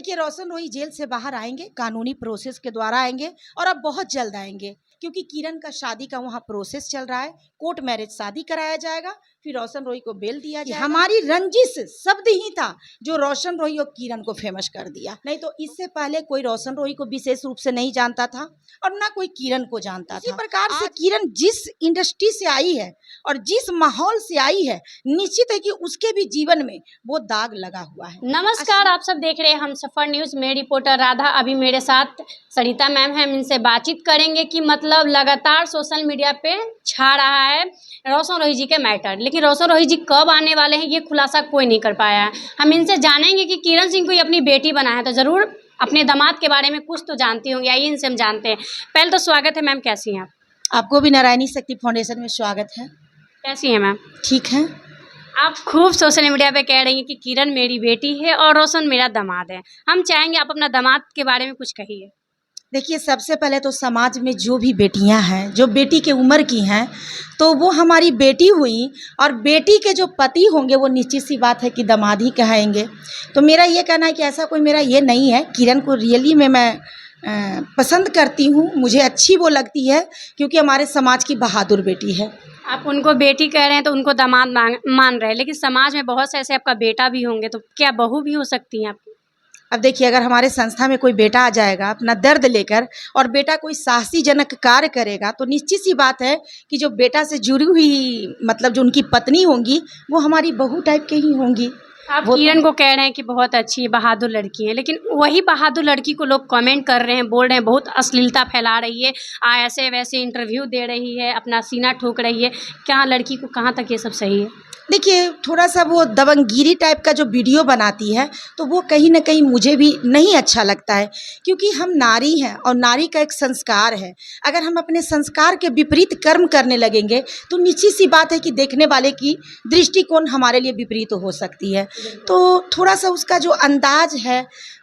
देखिए, रोशन रोही जेल से बाहर आएंगे, कानूनी प्रोसेस के द्वारा आएंगे और अब बहुत जल्द आएंगे, क्योंकि किरण का शादी का वहाँ प्रोसेस चल रहा है। कोर्ट मैरिज शादी कराया जाएगा, फिर रोशन रोही को बेल दिया जाएगा। हमारी रंजिश शब्द ही था जो रोशन रोही और किरण को फेमस कर दिया, नहीं तो इससे पहले कोई रोशन रोही को विशेष रूप से नहीं जानता था और ना कोई किरण को जानता था। इसी प्रकार से किरण जिस इंडस्ट्री से आई है और जिस माहौल से आई है, निश्चित है कि उसके भी जीवन में वो दाग लगा हुआ है। नमस्कार, आप सब देख रहे हैं हमसफर न्यूज़। मैं रिपोर्टर राधा, अभी मेरे साथ सरिता मैम हैं। हम इनसे बातचीत करेंगे कि मतलब लगातार सोशल मीडिया पे छा रहा है रोशन रोही जी के मैटर, लेकिन रोशन रोही जी कब आने वाले हैं ये खुलासा कोई नहीं कर पाया है। हम इनसे जानेंगे कि किरण सिंह को ही अपनी बेटी बनाया है, तो ज़रूर अपने दामाद के बारे में कुछ तो जानती होंगी। आइए इनसे हम जानते हैं। पहले तो स्वागत है मैम, कैसी हैं आप? आपको भी नारायणी शक्ति फाउंडेशन में स्वागत है। कैसी हैं मैम? ठीक है। आप खूब सोशल मीडिया पे कह रही हैं कि किरण मेरी बेटी है और रोशन मेरा दामाद है। हम चाहेंगे आप अपना दामाद के बारे में कुछ कहिए। देखिए, सबसे पहले तो समाज में जो भी बेटियां हैं, जो बेटी के उम्र की हैं, तो वो हमारी बेटी हुई, और बेटी के जो पति होंगे वो निश्चित सी बात है कि दामाद ही कहेंगे। तो मेरा ये कहना है कि ऐसा कोई मेरा ये नहीं है। किरण को रियली में मैं पसंद करती हूँ, मुझे अच्छी वो लगती है, क्योंकि हमारे समाज की बहादुर बेटी है। आप उनको बेटी कह रहे हैं तो उनको दामाद मान रहे हैं, लेकिन समाज में बहुत से ऐसे आपका बेटा भी होंगे, तो क्या बहू भी हो सकती हैं आपकी? अब देखिए, अगर हमारे संस्था में कोई बेटा आ जाएगा अपना दर्द लेकर, और बेटा कोई साहसीजनक कार्य करेगा, तो निश्चित सी बात है कि जो बेटा से जुड़ी हुई मतलब जो उनकी पत्नी होंगी वो हमारी बहू टाइप के ही होंगी। आप किरण को कह रहे हैं कि बहुत अच्छी बहादुर लड़की है, लेकिन वही बहादुर लड़की को लोग कमेंट कर रहे हैं, बोल रहे हैं बहुत अश्लीलता फैला रही है, ऐसे वैसे इंटरव्यू दे रही है, अपना सीना ठोक रही है। क्या लड़की को कहाँ तक ये सब सही है? देखिए, थोड़ा सा वो दबंगगिरी टाइप का जो वीडियो बनाती है, तो वो कहीं ना कहीं मुझे भी नहीं अच्छा लगता है, क्योंकि हम नारी हैं और नारी का एक संस्कार है। अगर हम अपने संस्कार के विपरीत कर्म करने लगेंगे तो निश्चित सी बात है कि देखने वाले की दृष्टिकोण हमारे लिए विपरीत हो सकती है। तो थोड़ा सा उसका जो अंदाज है,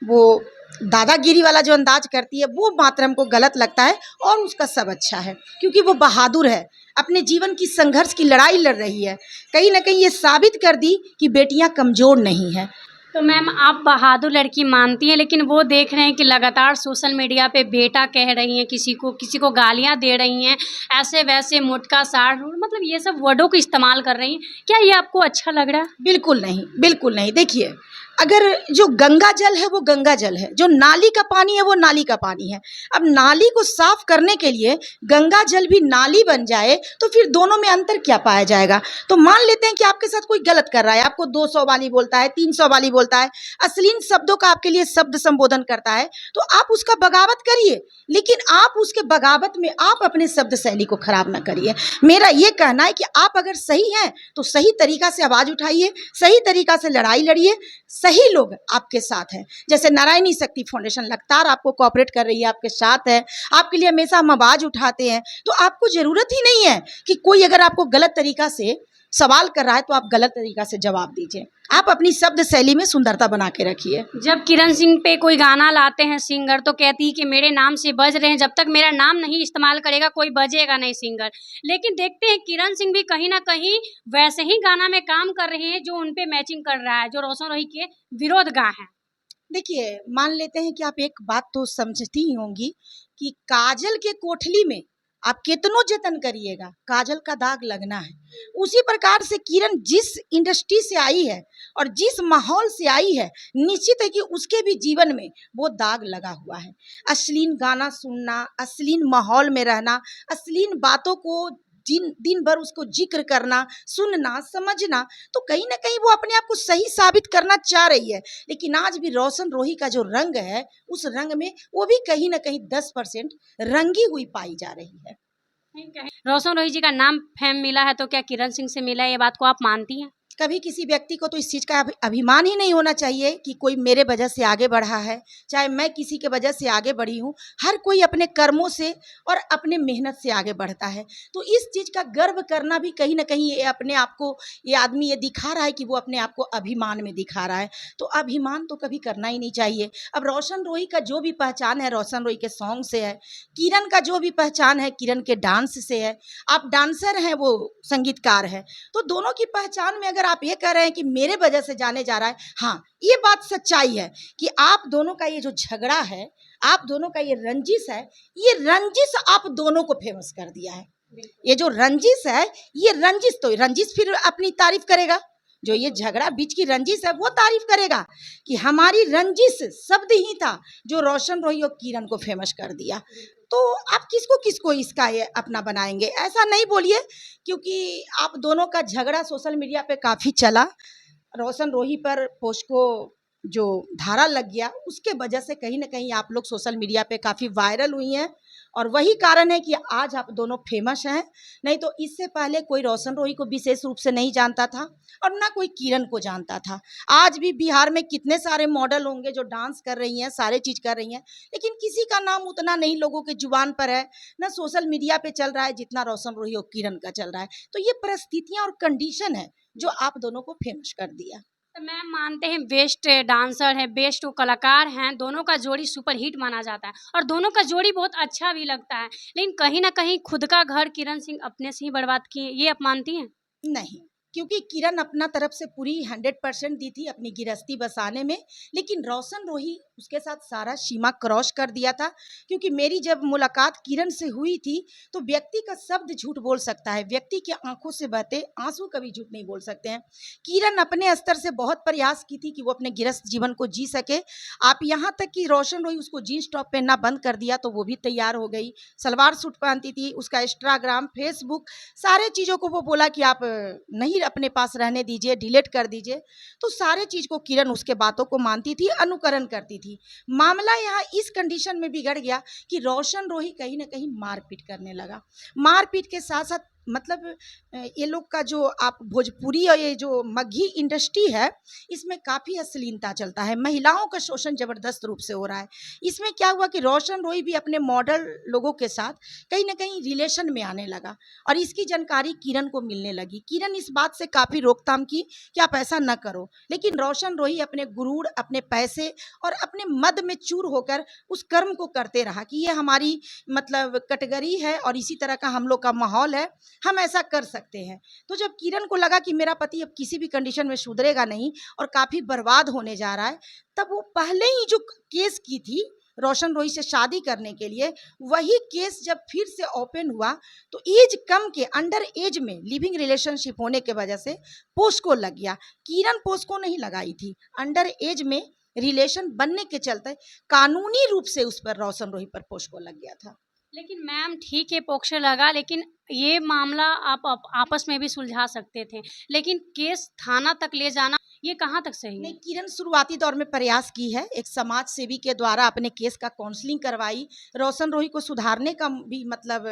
वो दादागिरी वाला जो अंदाज करती है, वो मात्र हमको गलत लगता है। और उसका सब अच्छा है, क्योंकि वो बहादुर है, अपने जीवन की संघर्ष की लड़ाई लड़ रही है। कहीं ना कहीं ये साबित कर दी कि बेटियां कमज़ोर नहीं हैं। तो मैम, आप बहादुर लड़की मानती हैं, लेकिन वो देख रहे हैं कि लगातार सोशल मीडिया पे बेटा कह रही हैं, किसी को गालियां दे रही हैं, ऐसे वैसे मोटका साड़, मतलब ये सब वर्डों को इस्तेमाल कर रही हैं। क्या ये आपको अच्छा लग रहा है? बिल्कुल नहीं, बिल्कुल नहीं। देखिए, अगर जो गंगा जल है वो गंगा जल है, जो नाली का पानी है वो नाली का पानी है। अब नाली को साफ करने के लिए गंगा जल भी नाली बन जाए, तो फिर दोनों में अंतर क्या पाया जाएगा? तो मान लेते हैं कि आपके साथ कोई गलत कर रहा है, आपको 200 वाली बोलता है, 300 वाली बोलता है, अश्लील शब्दों का आपके लिए शब्द संबोधन करता है, तो आप उसका बगावत करिए, लेकिन आप उसके बगावत में आप अपने शब्द शैली को खराब ना करिए। मेरा ये कहना है कि आप अगर सही हैं तो सही तरीका से आवाज़ उठाइए, सही तरीका से लड़ाई लड़िए, सही लोग आपके साथ हैं। जैसे नारायणी शक्ति फाउंडेशन लगातार आपको कोऑपरेट कर रही है, आपके साथ है, आपके लिए हमेशा हम आवाज़ उठाते हैं। तो आपको ज़रूरत ही नहीं है कि कोई अगर आपको गलत तरीका से सवाल कर रहा है तो आप गलत तरीका से जवाब दीजिए। आप अपनी शब्द शैली में सुंदरता बना के रखिए। जब किरण सिंह पे कोई गाना लाते हैं सिंगर, तो कहती है कि मेरे नाम से बज रहे हैं, जब तक मेरा नाम नहीं इस्तेमाल करेगा कोई बजेगा नहीं सिंगर। लेकिन देखते हैं किरण सिंह भी कहीं ना कहीं वैसे ही गाना में काम कर रहे हैं जो उनपे मैचिंग कर रहा है, जो रोशन रोही के विरोध गा है। देखिए, मान लेते हैं कि आप एक बात तो समझती ही होंगी कि काजल के कोठली में आप कितनों जतन करिएगा, काजल का दाग लगना है। उसी प्रकार से किरण जिस इंडस्ट्री से आई है और जिस माहौल से आई है, निश्चित है कि उसके भी जीवन में वो दाग लगा हुआ है। अश्लील गाना सुनना, अश्लील माहौल में रहना, अश्लील बातों को दिन भर उसको जिक्र करना, सुनना, समझना, तो कहीं ना कहीं वो अपने आप को सही साबित करना चाह रही है। लेकिन आज भी रोशन रोही का जो रंग है, उस रंग में वो भी कहीं ना कहीं 10% रंगी हुई पाई जा रही है। रोशन रोही जी का नाम फेम मिला है, तो क्या किरण सिंह से मिला है, ये बात को आप मानती हैं? कभी किसी व्यक्ति को तो इस चीज़ का अभिमान ही नहीं होना चाहिए कि कोई मेरे वजह से आगे बढ़ा है, चाहे मैं किसी के वजह से आगे बढ़ी हूँ। हर कोई अपने कर्मों से और अपने मेहनत से आगे बढ़ता है, तो इस चीज़ का गर्व करना भी कहीं ना कहीं ये अपने आप को, ये आदमी ये दिखा रहा है कि वो अपने आप को अभिमान में दिखा रहा है। तो अभिमान तो कभी करना ही नहीं चाहिए। अब रोशन रोही का जो भी पहचान है रोशन रोही के सॉन्ग से है, किरण का जो भी पहचान है किरण के डांस से है। आप डांसर हैं, वो संगीतकार है, तो दोनों की पहचान में अगर अगर आप ये कह रहे हैं कि मेरे वजह से जाने जा रहा है, हाँ ये बात सच्चाई है कि आप दोनों का ये जो झगड़ा है, आप दोनों का ये रंजिश है, ये रंजिश आप दोनों को फेमस कर दिया है। ये जो रंजिश है, ये रंजिश, तो रंजिश फिर अपनी तारीफ करेगा, जो ये झगड़ा बीच की रंजिश है वो तारीफ करेगा कि हमारी रंजिश शब्द ही था जो रोशन रोही और किरण को फेमस कर दिया। तो आप किसको किसको इसका ये अपना बनाएंगे, ऐसा नहीं बोलिए, क्योंकि आप दोनों का झगड़ा सोशल मीडिया पे काफ़ी चला। रोशन रोही पर पोस्को जो धारा लग गया, उसके वजह से कहीं ना कहीं आप लोग सोशल मीडिया पे काफ़ी वायरल हुई हैं, और वही कारण है कि आज आप दोनों फेमस हैं। नहीं तो इससे पहले कोई रोशन रोही को विशेष रूप से नहीं जानता था और ना कोई किरण को जानता था। आज भी बिहार में कितने सारे मॉडल होंगे जो डांस कर रही हैं, सारे चीज़ कर रही हैं, लेकिन किसी का नाम उतना नहीं लोगों के जुबान पर है, ना सोशल मीडिया पे चल रहा है जितना रोशन रोही और किरण का चल रहा है। तो ये परिस्थितियाँ और कंडीशन है जो आप दोनों को फेमस कर दिया। तो मैम मानते हैं बेस्ट डांसर है, बेस्ट कलाकार हैं, दोनों का जोड़ी सुपर हिट माना जाता है और दोनों का जोड़ी बहुत अच्छा भी लगता है, लेकिन कहीं ना कहीं खुद का घर किरण सिंह अपने से ही बर्बाद किए, ये आप मानती हैं? नहीं, क्योंकि किरण अपना तरफ से पूरी 100% दी थी अपनी गिरस्ती बसाने में, लेकिन रोशन रोही उसके साथ सारा सीमा क्रॉस कर दिया था। क्योंकि मेरी जब मुलाकात किरण से हुई थी तो व्यक्ति का शब्द झूठ बोल सकता है, व्यक्ति की आंखों से बहते आंसू कभी झूठ नहीं बोल सकते हैं। किरण अपने स्तर से बहुत प्रयास की थी कि वो अपने गृहस्थ जीवन को जी सके। आप यहाँ तक कि रोशन रोही उसको जीन्स टॉप पहनना बंद कर दिया तो वो भी तैयार हो गई, सलवार सूट पहनती थी। उसका इंस्टाग्राम, फेसबुक, सारे चीज़ों को वो बोला कि आप नहीं अपने पास रहने दीजिए, डिलीट कर दीजिए। तो सारे चीज़ को किरण उसके बातों को मानती थी, अनुकरण करती थी। मामला यहाँ इस कंडीशन में बिगड़ गया कि रोशन रोही कहीं ना कहीं मारपीट करने लगा। मारपीट के साथ साथ मतलब ये लोग का जो आप भोजपुरी और ये जो मगही इंडस्ट्री है, इसमें काफ़ी अश्लीलता चलता है, महिलाओं का शोषण जबरदस्त रूप से हो रहा है। इसमें क्या हुआ कि रोशन रोही भी अपने मॉडल लोगों के साथ कहीं ना कहीं रिलेशन में आने लगा और इसकी जानकारी किरण को मिलने लगी। किरण इस बात से काफ़ी रोकथाम की कि आप ऐसा न करो, लेकिन रोशन रोही अपने गुरूर, अपने पैसे और अपने मद में चूर होकर उस कर्म को करते रहा कि ये हमारी मतलब कैटेगरी है और इसी तरह का हम लोग का माहौल है, हम ऐसा कर सकते हैं। तो जब किरण को लगा कि मेरा पति अब किसी भी कंडीशन में सुधरेगा नहीं और काफ़ी बर्बाद होने जा रहा है, तब वो पहले ही जो केस की थी रोशन रोही से शादी करने के लिए, वही केस जब फिर से ओपन हुआ तो एज कम के, अंडर एज में लिविंग रिलेशनशिप होने के वजह से पोस्को लग गया। किरण पोस्को नहीं लगाई थी, अंडर एज में रिलेशन बनने के चलते कानूनी रूप से उस पर रोशन रोही पर पोस्को लग गया था। लेकिन मैम ठीक है पोक्सो लगा, लेकिन ये मामला आप आपस में भी सुलझा सकते थे, लेकिन केस थाना तक ले जाना ये कहाँ तक सही है? नहीं, किरण शुरुआती दौर में प्रयास की है, एक समाज सेवी के द्वारा अपने केस का काउंसलिंग करवाई, रोशन रोही को सुधारने का भी मतलब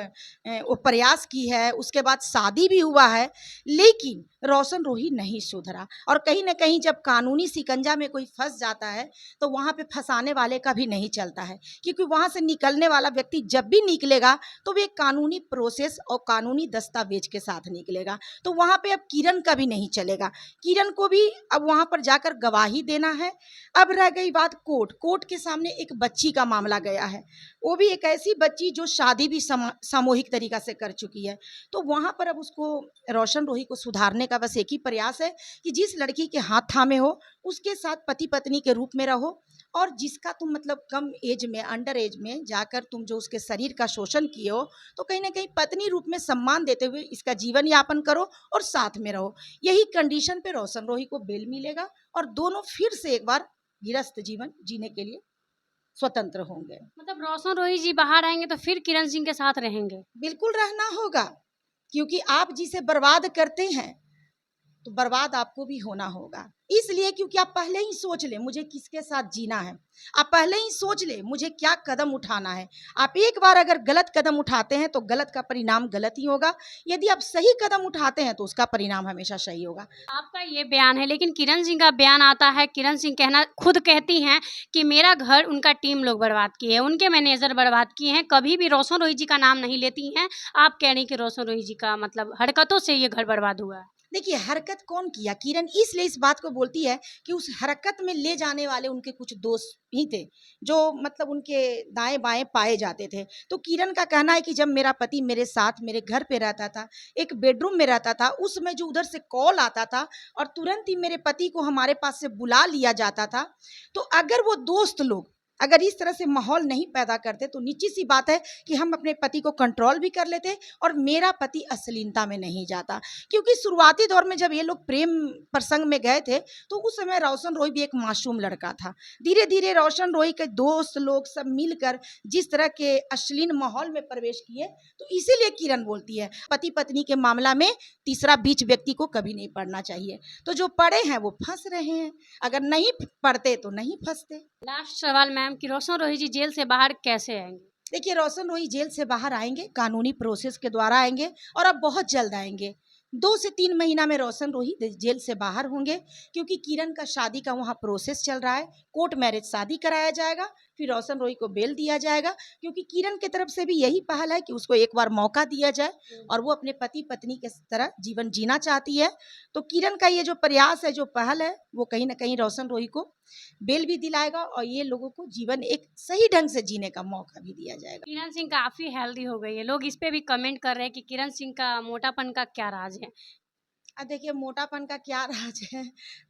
वो प्रयास की है। उसके बाद शादी भी हुआ है, लेकिन रोशन रोही नहीं सुधरा। और कहीं ना कहीं जब कानूनी शिकंजा में कोई फंस जाता है तो वहाँ पे फंसाने वाले का भी नहीं चलता है, क्योंकि वहाँ से निकलने वाला व्यक्ति जब भी निकलेगा तो वो एक कानूनी प्रोसेस और कानूनी दस्तावेज के साथ निकलेगा। तो वहाँ पे अब किरण का भी नहीं चलेगा, किरण को भी अब वहाँ पर जाकर गवाही देना है। अब रह गई बात कोर्ट के सामने एक बच्ची का मामला गया है, वो भी एक ऐसी बच्ची जो शादी भी सामूहिक तरीका से कर चुकी है। तो वहाँ पर अब उसको रोशन रोही को सुधारने का बस एक ही प्रयास है कि जिस लड़की के हाथ थामे हो उसके साथ पति पत्नी के रूप में रहो, और जिसका तुम मतलब कम एज में, अंडर एज में जाकर तुम जो उसके शरीर का शोषण किए हो, तो कहीं ना कहीं पत्नी रूप में सम्मान देते हुए इसका जीवन यापन करो और साथ में रहो। यही कंडीशन पे रोशन रोही को बेल मिलेगा और दोनों फिर से एक बार गृहस्थ जीवन जीने के लिए स्वतंत्र होंगे। मतलब रोशन रोही जी बाहर आएंगे तो फिर किरण सिंह के साथ रहेंगे? बिल्कुल रहना होगा, क्योंकि आप जिसे बर्बाद करते हैं तो बर्बाद आपको भी होना होगा। इसलिए क्योंकि आप पहले ही सोच ले मुझे किसके साथ जीना है, आप पहले ही सोच ले मुझे क्या कदम उठाना है। आप एक बार अगर गलत कदम उठाते हैं तो गलत का परिणाम गलत ही होगा, यदि आप सही कदम उठाते हैं तो उसका परिणाम हमेशा सही होगा। आपका ये बयान है, लेकिन किरण सिंह का बयान आता है, किरण सिंह खुद कहती हैं कि मेरा घर उनका टीम लोग बर्बाद किए हैं, उनके मैनेजर बर्बाद किए हैं, कभी भी रोशन रोही जी का नाम नहीं लेती हैं। आप कह रही कि रोशन रोही जी का मतलब हरकतों से ये घर बर्बाद हुआ है? देखिए हरकत कौन किया, किरण इसलिए इस बात को बोलती है कि उस हरकत में ले जाने वाले उनके कुछ दोस्त ही थे जो मतलब उनके दाएं बाएं पाए जाते थे। तो किरण का कहना है कि जब मेरा पति मेरे साथ मेरे घर पे रहता था, एक बेडरूम में रहता था, उस समय जो उधर से कॉल आता था और तुरंत ही मेरे पति को हमारे पास से बुला लिया जाता था, तो अगर वो दोस्त लोग अगर इस तरह से माहौल नहीं पैदा करते तो निश्चित सी बात है कि हम अपने पति को कंट्रोल भी कर लेते और मेरा पति अश्लीलता में नहीं जाता। क्योंकि शुरुआती दौर में जब ये लोग प्रेम प्रसंग में गए थे तो उस समय रोशन रोही भी एक मासूम लड़का था। धीरे धीरे रोशन रोही के दोस्त लोग सब मिलकर जिस तरह के अश्लील माहौल में प्रवेश किए, तो इसीलिए किरण बोलती है पति पत्नी के मामला में तीसरा बीच व्यक्ति को कभी नहीं पड़ना चाहिए। तो जो पढ़े हैं वो फंस रहे हैं, अगर नहीं पढ़ते तो नहीं फंसते। लास्ट सवाल मैम कि रोशन रोही जी जेल से बाहर कैसे आएंगे? देखिए रोशन रोही जेल से बाहर आएंगे, कानूनी प्रोसेस के द्वारा आएंगे और अब बहुत जल्द आएंगे। 2 से 3 महीना में रोशन रोही जेल से बाहर होंगे, क्योंकि किरण का शादी का वहाँ प्रोसेस चल रहा है। कोर्ट मैरिज शादी कराया जाएगा, फिर रोशन रोही को बेल दिया जाएगा, क्योंकि किरण की तरफ से भी यही पहल है कि उसको एक बार मौका दिया जाए और वो अपने पति पत्नी के तरह जीवन जीना चाहती है। तो किरण का ये जो प्रयास है, जो पहल है, वो कहीं ना कहीं रोशन रोही को बेल भी दिलाएगा और ये लोगों को जीवन एक सही ढंग से जीने का मौका भी दिया जाएगा। किरण सिंह काफी हेल्दी हो गई है, लोग इस पे भी कमेंट कर रहे हैं कि किरण सिंह का मोटापन का क्या राज है? देखिए मोटापन का क्या राज है,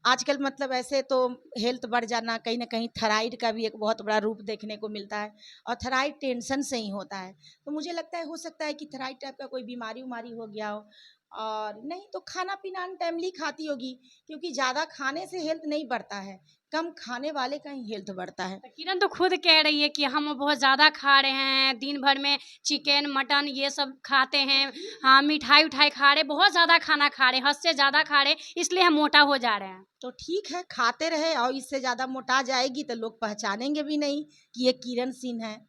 आजकल मतलब ऐसे तो हेल्थ बढ़ जाना, कहीं ना कहीं थायराइड का भी एक बहुत बड़ा रूप देखने को मिलता है और थायराइड टेंशन से ही होता है। तो मुझे लगता है हो सकता है कि थायराइड टाइप का कोई बीमारी उमारी हो गया हो, और नहीं तो खाना पीना अनटाइमली खाती होगी, क्योंकि ज़्यादा खाने से हेल्थ नहीं बढ़ता है, कम खाने वाले का ही हेल्थ बढ़ता है। तो किरण तो खुद कह रही है कि हम बहुत ज़्यादा खा रहे हैं, दिन भर में चिकन मटन ये सब खाते हैं, हाँ मिठाई उठाई खा रहे, बहुत ज़्यादा खाना खा रहे, हद से ज़्यादा खा रहे, इसलिए हम मोटा हो जा रहे हैं। तो ठीक है, खाते रहे, और इससे ज़्यादा मोटा जाएगी तो लोग पहचानेंगे भी नहीं कि ये किरण सिंह है।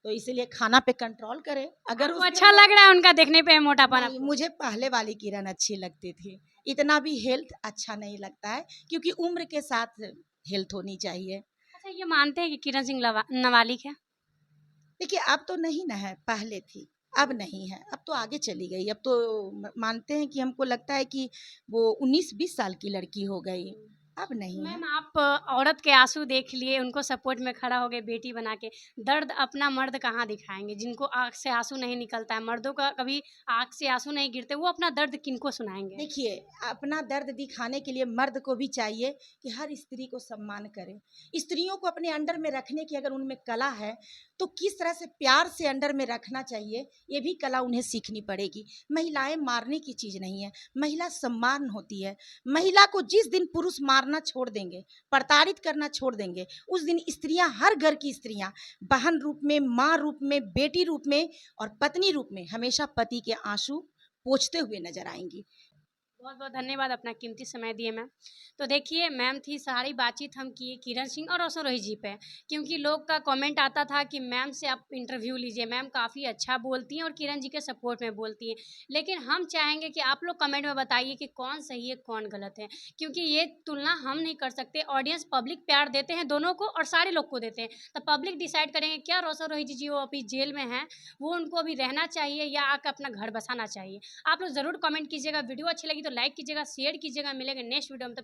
तो इसीलिए खाना पे कंट्रोल करें। अगर आपको उसके अच्छा लग रहा है उनका देखने पे मोटापन? नहीं, मुझे पहले वाली किरण अच्छी लगती थी, इतना भी हेल्थ अच्छा नहीं लगता है, क्योंकि उम्र के साथ हेल्थ होनी चाहिए। अच्छा, ये मानते हैं कि किरण सिंह नाबालिग है? देखिए अब तो नहीं ना है, पहले थी, अब नहीं है, अब तो आगे चली गई। अब तो मानते हैं कि हमको लगता है कि वो 19-20 साल की लड़की हो गई, अब नहीं है। मैम आप औरत के आंसू देख लिए, उनको सपोर्ट में खड़ा हो गए बेटी बना के, दर्द अपना मर्द कहाँ दिखाएंगे? जिनको आँख से आंसू नहीं निकलता है, मर्दों का कभी आँख से आंसू नहीं गिरते, वो अपना दर्द किनको सुनाएंगे? देखिए अपना दर्द दिखाने के लिए मर्द को भी चाहिए कि हर स्त्री को सम्मान करे। स्त्रियों को अपने अंडर में रखने की अगर उनमें कला है तो किस तरह से प्यार से अंडर में रखना चाहिए, ये भी कला उन्हें सीखनी पड़ेगी। महिलाएं मारने की चीज़ नहीं है, महिला सम्मान होती है। महिला को जिस दिन पुरुष मारना छोड़ देंगे, प्रताड़ित करना छोड़ देंगे, उस दिन स्त्रियां, हर घर की स्त्रियां बहन रूप में, माँ रूप में, बेटी रूप में और पत्नी रूप में हमेशा पति के आंसू पोंछते हुए नजर आएंगी। बहुत बहुत धन्यवाद अपना कीमती समय दिए मैम। तो देखिए मैम थी, सारी बातचीत हम किए किरण सिंह और रोशन रोही जी पे, क्योंकि लोग का कमेंट आता था कि मैम से आप इंटरव्यू लीजिए, मैम काफ़ी अच्छा बोलती हैं और किरण जी के सपोर्ट में बोलती हैं। लेकिन हम चाहेंगे कि आप लोग कमेंट में बताइए कि कौन सही है कौन गलत है, क्योंकि ये तुलना हम नहीं कर सकते। ऑडियंस पब्लिक प्यार देते हैं दोनों को और सारे लोग को देते हैं, तो पब्लिक डिसाइड करेंगे क्या रोशन रोही जी वो अभी जेल में हैं, वो उनको अभी रहना चाहिए या आकर अपना घर बसाना चाहिए। आप लोग ज़रूर कमेंट कीजिएगा। वीडियो अच्छी लगी तो लाइक कीजिएगा, शेयर कीजिएगा। मिलेंगे नेक्स्ट वीडियो में।